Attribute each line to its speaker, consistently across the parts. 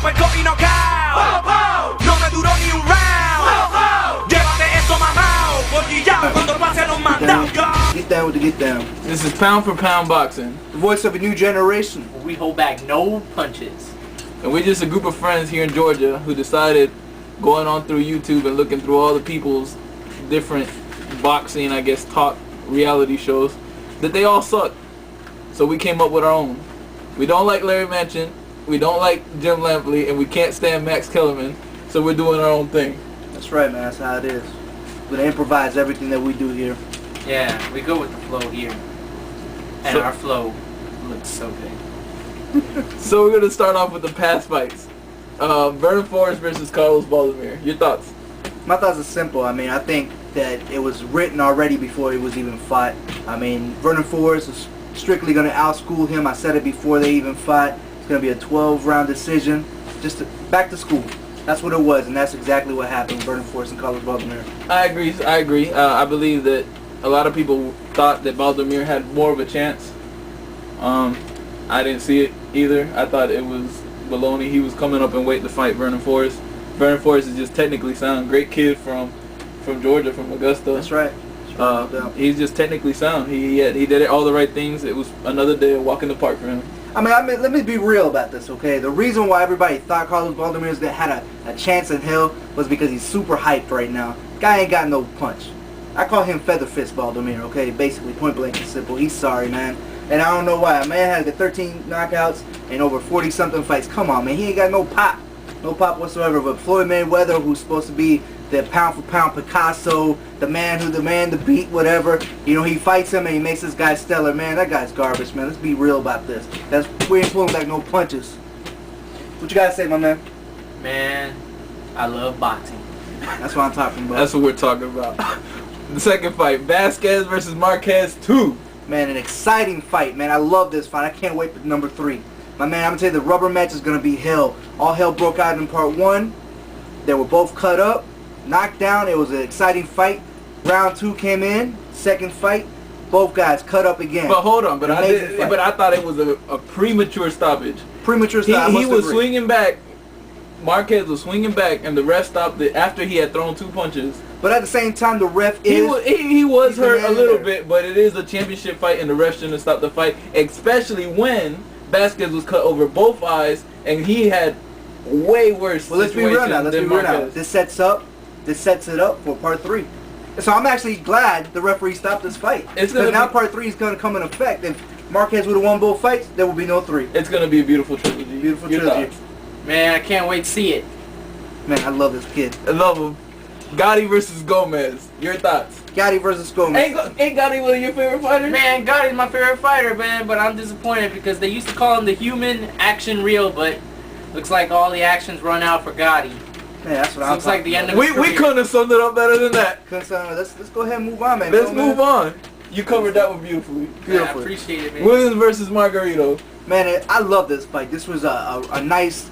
Speaker 1: pescó y knockout. No me duró ni un round. Llévate esto mamao, porque ya cuando pase los mandados.
Speaker 2: Get down with the get down.
Speaker 3: This is pound for pound boxing.
Speaker 2: The voice of a new generation.
Speaker 4: We hold back no punches.
Speaker 3: And we're just a group of friends here in Georgia who decided, going on through YouTube and looking through all the people's different boxing, I guess, talk reality shows, that they all suck. So we came up with our own. We don't like Larry Manchin, we don't like Jim Lampley, and we can't stand Max Kellerman, so we're doing our own thing.
Speaker 2: That's right, man. That's how it is. We're gonna improvise everything that we do here.
Speaker 4: Yeah, we go with the flow here. And our flow looks so good.
Speaker 3: So we're going to start off with the past fights. Vernon Forrest versus Carlos Baldomir. Your thoughts?
Speaker 2: My thoughts are simple. I mean, I think that it was written already before he was even fought. I mean, Vernon Forrest is strictly going to outschool him. I said it before they even fought. It's going to be a 12-round decision. Just back to school. That's what it was, and that's exactly what happened. Vernon Forrest and Carlos Baldomir.
Speaker 3: I agree. I believe that a lot of people thought that Baldomir had more of a chance. I didn't see it either. I thought it was baloney. He was coming up in weight to fight Vernon Forrest. Vernon Forrest is just technically sound. Great kid from Georgia, from Augusta.
Speaker 2: That's right.
Speaker 3: He's just technically sound. He did all the right things. It was another day of walk in the park for him.
Speaker 2: I mean, let me be real about this, okay? The reason why everybody thought Carlos Baldomir had a chance in hell was because he's super hyped right now. Guy ain't got no punch. I call him Feather Fist Baldomir, okay? Basically, point blank and simple. He's sorry, man. And I don't know why. A man has got 13 knockouts and over 40-something fights. Come on, man. He ain't got no pop. No pop whatsoever. But Floyd Mayweather, who's supposed to be the pound-for-pound Picasso, the man to beat, whatever. You know, he fights him and he makes this guy stellar. Man, that guy's garbage, man. Let's be real about this. We ain't pulling back no punches. What you got to say, my man?
Speaker 4: Man, I love boxing.
Speaker 2: That's what I'm talking about.
Speaker 3: That's what we're talking about. The second fight, Vasquez versus Marquez 2.
Speaker 2: Man, an exciting fight, man. I love this fight. I can't wait for number 3. My man, I'm going to tell you, the rubber match is going to be hell. All hell broke out in part 1. They were both cut up, knocked down. It was an exciting fight. Round 2 came in. Second fight, both guys cut up again.
Speaker 3: But hold on, but I thought it was a premature stoppage.
Speaker 2: Premature stoppage.
Speaker 3: He was swinging back. Marquez was swinging back, and the ref stopped it after he had thrown 2 punches.
Speaker 2: But at the same time, the ref
Speaker 3: he was hurt a little bit, but it is a championship fight, and the ref shouldn't have stopped the fight, especially when Vasquez was cut over both eyes, and he had way worse.
Speaker 2: Well, let's be real now. This sets it up for part 3. So I'm actually glad the referee stopped this fight. Because now part 3 is going to come in effect. If Marquez would have won both fights, there would be no 3.
Speaker 3: It's going to be a beautiful trilogy.
Speaker 2: Beautiful trilogy.
Speaker 4: Man, I can't wait to see it.
Speaker 2: Man, I love this kid.
Speaker 3: I love him. Gotti versus Gomez. Your thoughts?
Speaker 2: Gotti versus Gomez.
Speaker 3: Ain't Gotti one of your favorite fighters?
Speaker 4: Man, Gotti's my favorite fighter, man, but I'm disappointed because they used to call him the human action reel, but looks like all the actions run out for Gotti.
Speaker 2: Man, that's what I'm
Speaker 4: looks like the end of
Speaker 3: We couldn't have summed it up better than that.
Speaker 2: Let's go ahead and move on, man.
Speaker 3: Let's move on. You covered that one beautifully.
Speaker 4: Man, I appreciate it, man.
Speaker 3: Williams versus Margarito.
Speaker 2: Man, I love this fight. This was a nice,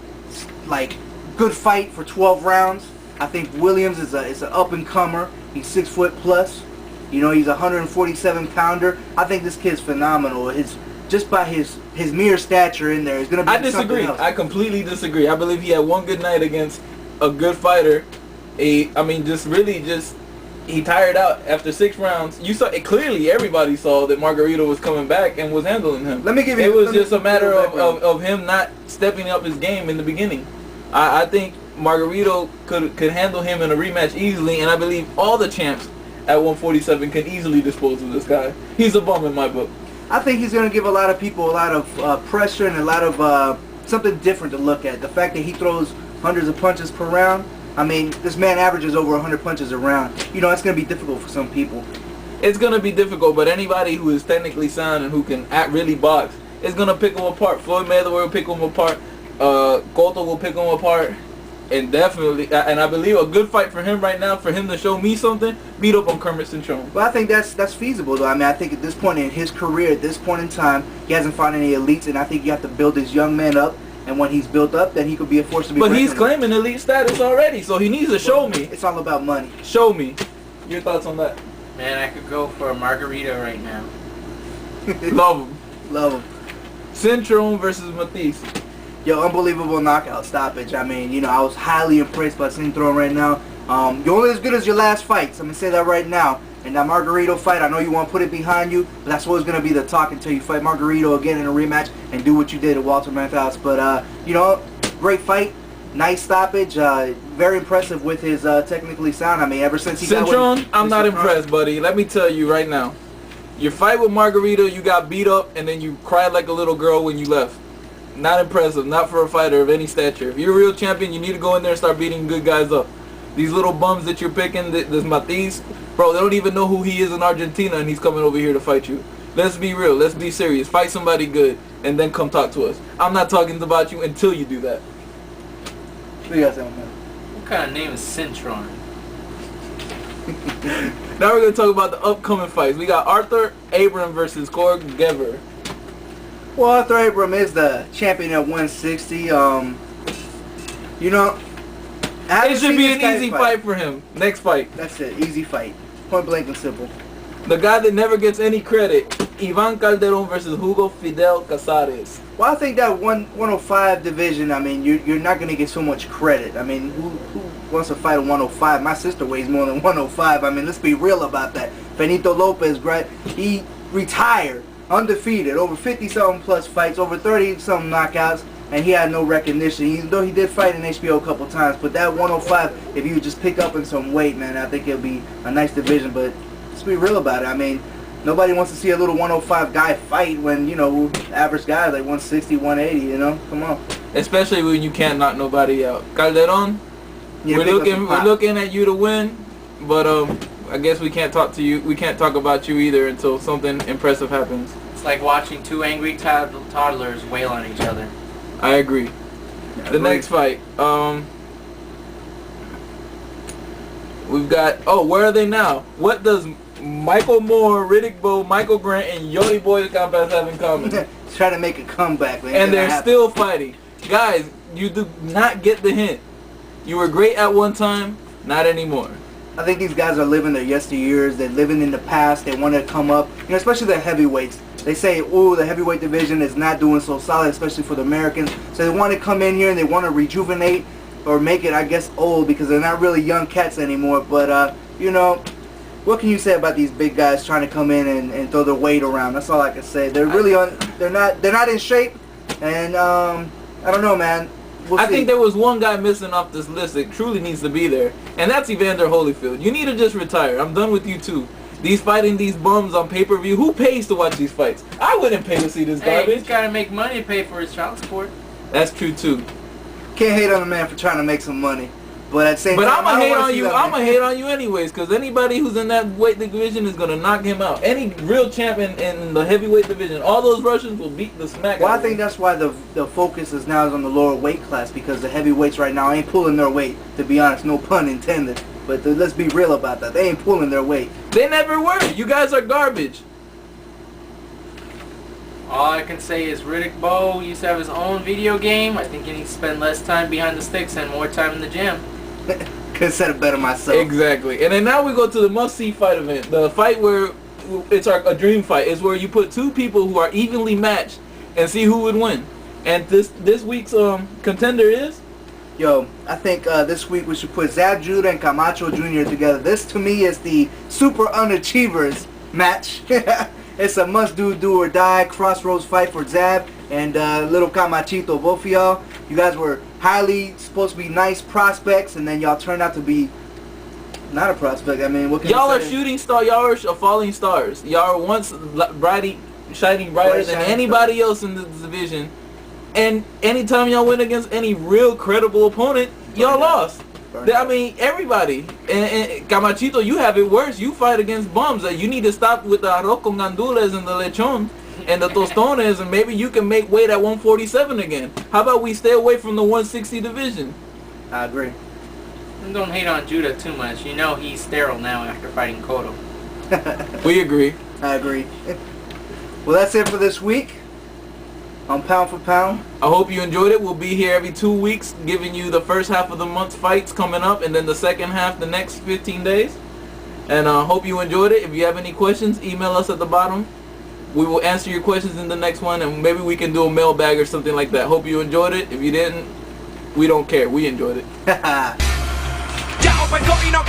Speaker 2: good fight for 12 rounds. I think Williams is an up-and-comer. He's 6 foot plus. You know, he's a 147-pounder. I think this kid's phenomenal. Just by his mere stature in there, he's gonna be.
Speaker 3: I disagree. I completely disagree. I believe he had one good night against a good fighter. He tired out after 6 rounds. You saw it clearly. Everybody saw that Margarito was coming back and was handling him. It was just a matter of him not stepping up his game in the beginning. I think Margarito could handle him in a rematch easily, and I believe all the champs at 147 can easily dispose of this guy. He's a bum in my book.
Speaker 2: I think he's going to give a lot of people a lot of pressure and a lot of something different to look at. The fact that he throws hundreds of punches per round, I mean, this man averages over 100 punches a round. You know, it's going to be difficult for some people.
Speaker 3: It's going to be difficult, but anybody who is technically sound and who can really box is going to pick him apart. Floyd Mayweather will pick him apart. Cotto will pick him apart. And definitely, and I believe a good fight for him right now, for him to show me something, beat up on Kermit Cintron.
Speaker 2: Well, I think that's feasible, though. I mean, I think at this point in his career, at this point in time, he hasn't fought any elites, and I think you have to build this young man up. And when he's built up, then he could be a force to be reckoned with.
Speaker 3: But he's claiming elite status already, so he needs to show me.
Speaker 2: It's all about money.
Speaker 3: Show me. Your thoughts on that?
Speaker 4: Man, I could go for a margarita right now.
Speaker 3: Love him.
Speaker 2: Love him.
Speaker 3: Cintron versus Matisse.
Speaker 2: Yo, unbelievable knockout stoppage. I mean, you know, I was highly impressed by Cinturon right now. You're only as good as your last fights. I'm going to say that right now. And that Margarito fight, I know you want to put it behind you, but that's always going to be the talk until you fight Margarito again in a rematch and do what you did at Walter Matthäus. But, you know, great fight. Nice stoppage. Very impressive with his technically sound. I mean, ever since he
Speaker 3: Cinturon, I'm not impressed, buddy. Let me tell you right now. Your fight with Margarito, you got beat up, and then you cried like a little girl when you left. Not impressive. Not for a fighter of any stature. If you're a real champion, you need to go in there and start beating good guys up. These little bums that you're picking, this Matthäus, bro, they don't even know who he is in Argentina, and he's coming over here to fight you. Let's be real. Let's be serious. Fight somebody good, and then come talk to us. I'm not talking about you until you do that.
Speaker 2: What you got saying, man?
Speaker 4: What kind of name is Cintron?
Speaker 3: Now we're going to talk about the upcoming fights. We got Arthur Abram versus Corey Gever.
Speaker 2: Well, Arthur Abram is the champion at 160. You know,
Speaker 3: It should be an easy fight for him. Next fight.
Speaker 2: That's it. Easy fight. Point blank and simple.
Speaker 3: The guy that never gets any credit. Ivan Calderon versus Hugo Fidel Casares.
Speaker 2: Well, I think that 105 division, I mean, you're not going to get so much credit. I mean, who wants to fight at 105? My sister weighs more than 105. I mean, let's be real about that. Benito Lopez, right? He retired, undefeated, over 50-something plus fights, over 30-something knockouts, and he had no recognition, even though he did fight in HBO a couple times. But that 105, if you just pick up in some weight, man, I think it'll be a nice division. But let's be real about it. I mean, nobody wants to see a little 105 guy fight when, you know, average guy like 160, 180, you know? Come on.
Speaker 3: Especially when you can't knock nobody out. Calderon,
Speaker 2: Yeah,
Speaker 3: we're looking at you to win, but I guess we can't talk to you. We can't talk about you either until something impressive happens.
Speaker 4: It's like watching two angry toddlers wail on each other.
Speaker 3: I agree. The next fight, we've got. Oh, where are they now? What does Michael Moore, Riddick Bowe, Michael Grant, and Yodi Boy Campas have in common?
Speaker 2: Try to make a comeback, man.
Speaker 3: And they're still fighting. Guys, you do not get the hint. You were great at one time, not anymore.
Speaker 2: I think these guys are living their yesteryears. They're living in the past. They want to come up, you know, especially the heavyweights. They say, oh, the heavyweight division is not doing so solid, especially for the Americans. So they want to come in here and they want to rejuvenate or make it, I guess, old because they're not really young cats anymore. But, you know, what can you say about these big guys trying to come in and throw their weight around? That's all I can say. They're really they're not in shape, and I don't know, man. We'll see.
Speaker 3: I think there was one guy missing off this list that truly needs to be there, and that's Evander Holyfield. You need to just retire. I'm done with you too. These fighting these bums on pay-per-view. Who pays to watch these fights? I wouldn't pay to see this
Speaker 4: Hey,
Speaker 3: garbage.
Speaker 4: he's got to make money to pay for his child support.
Speaker 3: That's true too.
Speaker 2: Can't hate on the man for trying to make some money, but at the same
Speaker 3: But
Speaker 2: time,
Speaker 3: I'm gonna
Speaker 2: I
Speaker 3: hate
Speaker 2: don't wanna
Speaker 3: on
Speaker 2: see
Speaker 3: you.
Speaker 2: that
Speaker 3: I'm
Speaker 2: man.
Speaker 3: gonna hate on you anyways, because anybody who's in that weight division is gonna knock him out. Any real champion in the heavyweight division, all those Russians will beat the smack.
Speaker 2: Well,
Speaker 3: out
Speaker 2: I
Speaker 3: of
Speaker 2: think
Speaker 3: him.
Speaker 2: that's why the focus is now on the lower weight class because the heavyweights right now ain't pulling their weight. To be honest, no pun intended. But let's be real about that. They ain't pulling their weight.
Speaker 3: They never were. You guys are garbage.
Speaker 4: All I can say is Riddick Bowe used to have his own video game. I think he needs to spend less time behind the sticks and more time in the gym.
Speaker 2: Could have said it better myself.
Speaker 3: Exactly. And then now we go to the must-see fight event. The fight where it's a dream fight is where you put two people who are evenly matched and see who would win. And this week's contender is.
Speaker 2: Yo, I think this week we should put Zab Judah and Camacho Jr. together. This, to me, is the super unachievers match. It's a must-do, do or die crossroads fight for Zab and little Camachito. Both of y'all, you guys were highly supposed to be nice prospects, and then y'all turned out to be not a prospect. I mean, what can
Speaker 3: Y'all
Speaker 2: you
Speaker 3: are
Speaker 2: say?
Speaker 3: shooting stars. Y'all are falling stars. Y'all are once shining brighter than anybody else in this division. And anytime y'all win against any real credible opponent, y'all lost. I mean, everybody. And Camachito, you have it worse. You fight against bums. You need to stop with the arroz con gandules and the lechon and the tostones, and maybe you can make weight at 147 again. How about we stay away from the 160 division?
Speaker 2: I agree.
Speaker 4: And don't hate on Judah too much. You know he's sterile now after fighting Cotto.
Speaker 3: We agree.
Speaker 2: I agree. Well, that's it for this week on Pound for Pound.
Speaker 3: I hope you enjoyed it. We'll be here every 2 weeks giving you the first half of the month's fights coming up and then the second half the next 15 days. And I hope you enjoyed it. If you have any questions, email us at the bottom. We will answer your questions in the next one, and maybe we can do a mailbag or something like that. Hope you enjoyed it. If you didn't, we don't care. We enjoyed it.
Speaker 1: Ya ho per comino